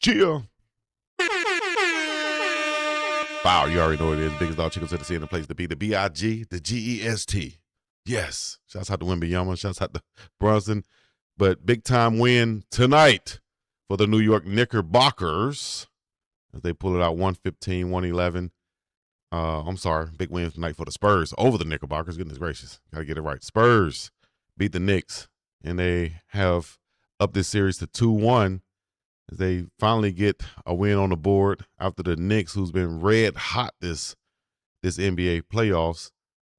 Chia. Wow, you already know what it is. Biggest dog, Chico to the C in the place to be. The B-I-G, the G-E-S-T. Yes. Shouts out to Wembanyama. Shouts out to Brunson. But big time win tonight for the New York Knickerbockers as they pull it out 115-111. I'm sorry, big win tonight for the Spurs over the Knickerbockers. Goodness gracious, got to get it right. Spurs beat the Knicks, and they have upped this series to 2-1 as they finally get a win on the board after the Knicks, who's been red hot this NBA playoffs.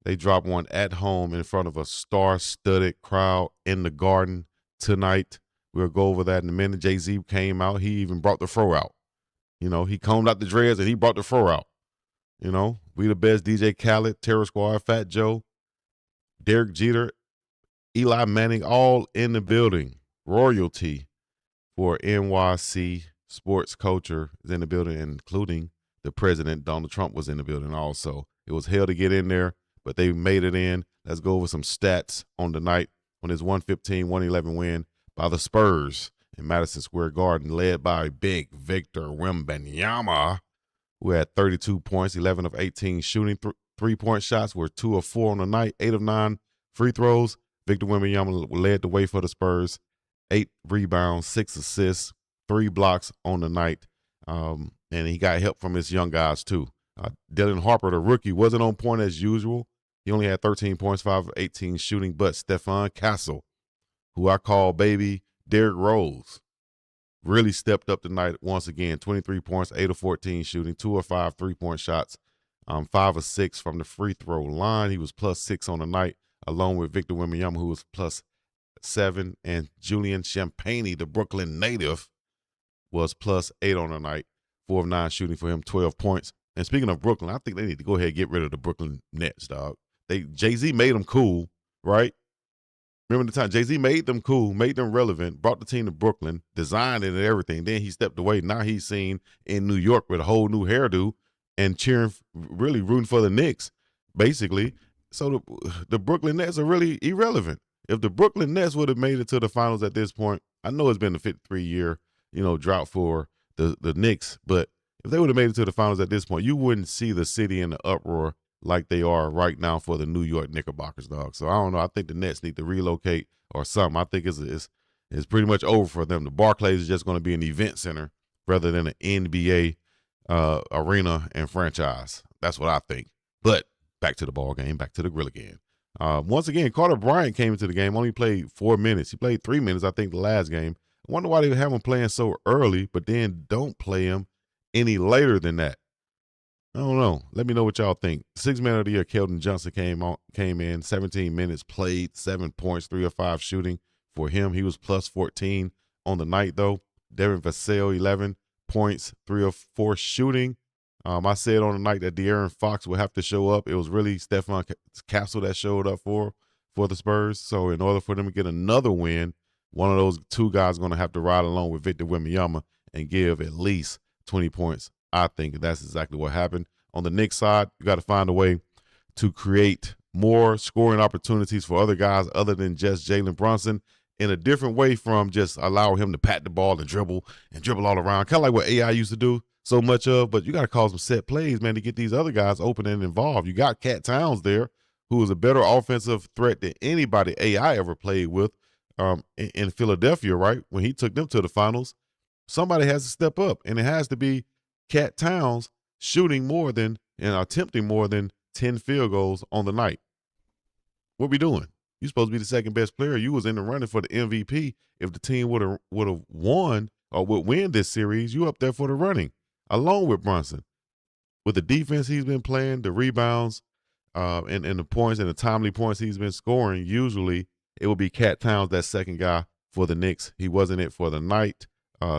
They dropped one at home in front of a star-studded crowd in the Garden tonight. We'll go over that in a minute. Jay-Z came out. He even brought the fro out. You know, he combed out the dreads and he brought the fro out. You know, We the Best, DJ Khaled, Terror Squad, Fat Joe, Derek Jeter, Eli Manning, all in the building. Royalty for NYC sports culture is in the building, including the president, Donald Trump, was in the building also. It was hell to get in there, but they made it in. Let's go over some stats on the night on this 115-111 win by the Spurs in Madison Square Garden, led by big Victor Wembanyama, who had 32 points, 11 of 18 shooting. Three-point shots were 2 of 4 on the night, 8 of 9 free throws. Victor Wembanyama led the way for the Spurs, 8 rebounds, 6 assists, 3 blocks on the night. And he got help from his young guys, too. Dylan Harper, the rookie, wasn't on point as usual. He only had 13 points, 5 of 18 shooting. But Stephon Castle, who I call baby Derrick Rose, really stepped up tonight once again. 23 points, 8 of 14 shooting, 2 of 5 three-point shots, 5 of 6 from the free throw line. He was +6 on the night, along with Victor Wembanyama, who was +7, and Julian Champagnie, the Brooklyn native, was +8 on the night, 4 of 9 shooting for him, 12 points. And speaking of Brooklyn, I think they need to go ahead and get rid of the Brooklyn Nets, dog. Jay-Z made them cool, right? Remember the time Jay-Z made them cool, made them relevant, brought the team to Brooklyn, designed it and everything. Then he stepped away. Now he's seen in New York with a whole new hairdo and cheering, really rooting for the Knicks, basically. So the Brooklyn Nets are really irrelevant. If the Brooklyn Nets would have made it to the finals at this point, I know it's been a 53-year, drought for the Knicks, but if they would have made it to the finals at this point, you wouldn't see the city in the uproar like they are right now for the New York Knickerbockers, dog. So I don't know. I think the Nets need to relocate or something. I think it's pretty much over for them. The Barclays is just going to be an event center rather than an NBA arena and franchise. That's what I think. But back to the ball game, back to the grill again. Once again, Carter Bryant came into the game, only played 4 minutes. He played 3 minutes, I think, the last game. I wonder why they have him playing so early, but then don't play him any later than that. I don't know. Let me know what y'all think. 6th man of the year, Keldon Johnson came in, 17 minutes, played, 7 points, 3 of 5 shooting for him. He was +14 on the night, though. Devin Vassell, 11 points, 3 of 4 shooting. I said on the night that De'Aaron Fox would have to show up. It was really Stephon Castle that showed up for the Spurs. So in order for them to get another win, one of those two guys is going to have to ride along with Victor Wembanyama and give at least 20 points. I think that's exactly what happened. On the Knicks side, you got to find a way to create more scoring opportunities for other guys other than just Jalen Brunson in a different way from just allow him to pat the ball and dribble all around, kind of like what AI used to do so much of. But you got to call some set plays, man, to get these other guys open and involved. You got Cat Towns there, who is a better offensive threat than anybody AI ever played with in Philadelphia, right? When he took them to the finals, somebody has to step up, and it has to be Cat Towns shooting more than and attempting more than 10 field goals on the night. What we doing? You supposed to be the second best player. You was in the running for the MVP. If the team would have won or would win this series, you up there for the running, along with Brunson. With the defense he's been playing, the rebounds, and the points and the timely points he's been scoring, usually it will be Cat Towns, that second guy for the Knicks. He wasn't it for the night.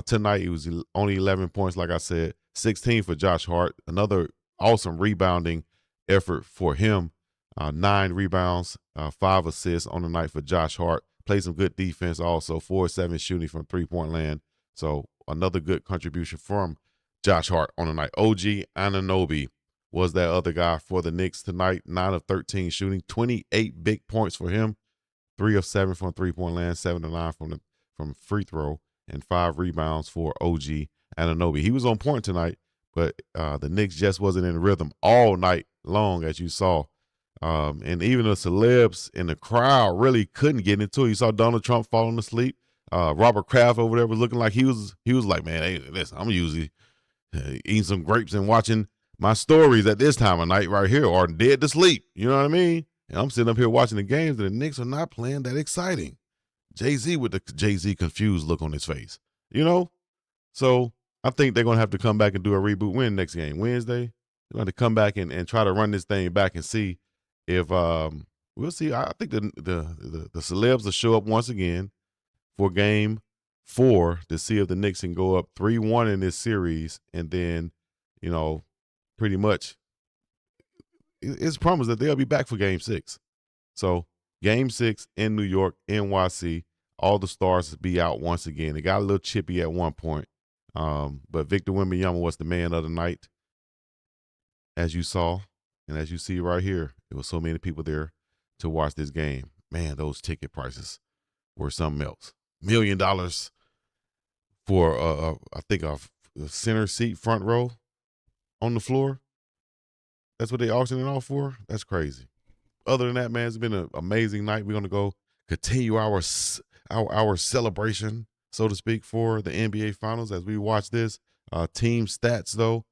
Tonight, he was only 11 points, like I said, 16 for Josh Hart. Another awesome rebounding effort for him. 9 rebounds, 5 assists on the night for Josh Hart. Played some good defense also, 4-7 shooting from three-point land. So another good contribution from Josh Hart on the night. OG Anunoby was that other guy for the Knicks tonight. 9 of 13 shooting, 28 big points for him. 3 of 7 from three-point land, 7 of 9 from free throw, and 5 rebounds for OG Anunoby. He was on point tonight, but the Knicks just wasn't in rhythm all night long, as you saw. And even the celebs in the crowd really couldn't get into it. You saw Donald Trump falling asleep. Robert Kraft over there was looking like he was like, man, hey, listen, I'm usually eating some grapes and watching my stories at this time of night right here, or dead to sleep. You know what I mean? And I'm sitting up here watching the games, and the Knicks are not playing that exciting. Jay-Z with the Jay-Z confused look on his face. You know? So I think they're going to have to come back and do a reboot win next game. Wednesday, they're going to come back and try to run this thing back and see if we'll see. I think the celebs will show up once again for game 4 to see if the Knicks can go up 3-1 in this series, and then, pretty much it's promised that they'll be back for game 6. So game 6 in New York, NYC, all the stars be out once again. It got a little chippy at one point, but Victor Wembanyama was the man of the night, as you saw, and as you see right here. There was so many people there to watch this game. Man, those ticket prices were something else. $1 million for I think a center seat, front row on the floor. That's what they auctioned it off for. That's crazy. Other than that, man, it's been an amazing night. We're gonna go continue our celebration, so to speak, for the NBA Finals as we watch this. Team stats, though,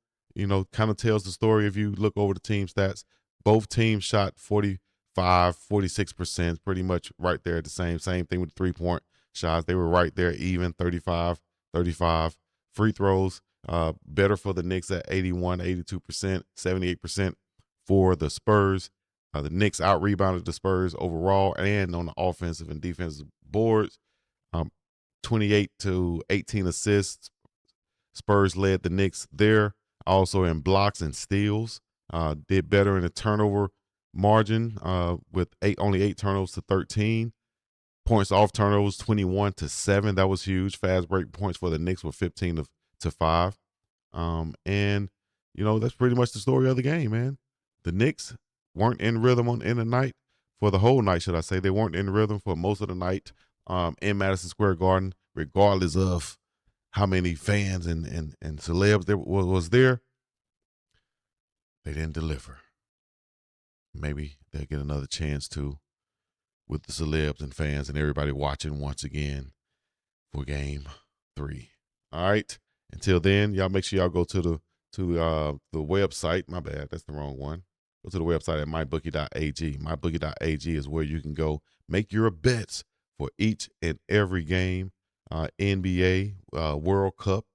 kind of tells the story. If you look over the team stats, both teams shot 46%, pretty much right there at the same thing with the 3-point shots. They were right there, even 35. Free throws, better for the Knicks at 81, 82%, 78% for the Spurs. The Knicks out-rebounded the Spurs overall and on the offensive and defensive boards. 28 to 18 assists. Spurs led the Knicks there. Also in blocks and steals. Did better in the turnover margin with only 8 turnovers to 13. Points off turnovers, 21 to 7. That was huge. Fast break points for the Knicks were 15 to 5. And, that's pretty much the story of the game, man. The Knicks weren't in rhythm in the night, for the whole night, should I say. They weren't in rhythm for most of the night in Madison Square Garden, regardless of how many fans and celebs there was there. They didn't deliver. Maybe they'll get another chance to, with the celebs and fans and everybody watching once again for game 3. All right. Until then, y'all make sure y'all go to the website. My bad, that's the wrong one. Go to the website at mybookie.ag. Mybookie.ag is where you can go make your bets for each and every game, NBA, World Cup,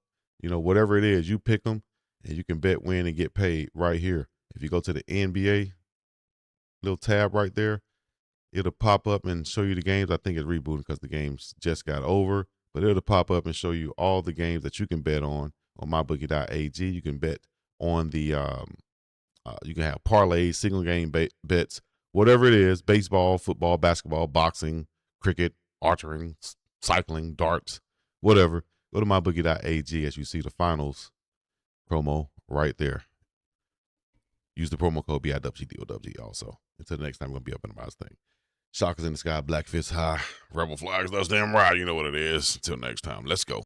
whatever it is, you pick them and you can bet, win, and get paid right here. If you go to the NBA little tab right there, it'll pop up and show you the games. I think it's rebooting because the games just got over, but it'll pop up and show you all the games that you can bet on mybookie.ag. You can bet on the, you can have parlays, single game bets, whatever it is, baseball, football, basketball, boxing, cricket, archery, cycling, darts, whatever. Go to mybookie.ag as you see the finals promo right there. Use the promo code BIWGDOWG also. Until the next time, we're going to be up and about this thing. Shockers in the sky, black fists high, rebel flags, that's damn right. You know what it is. Until next time, let's go.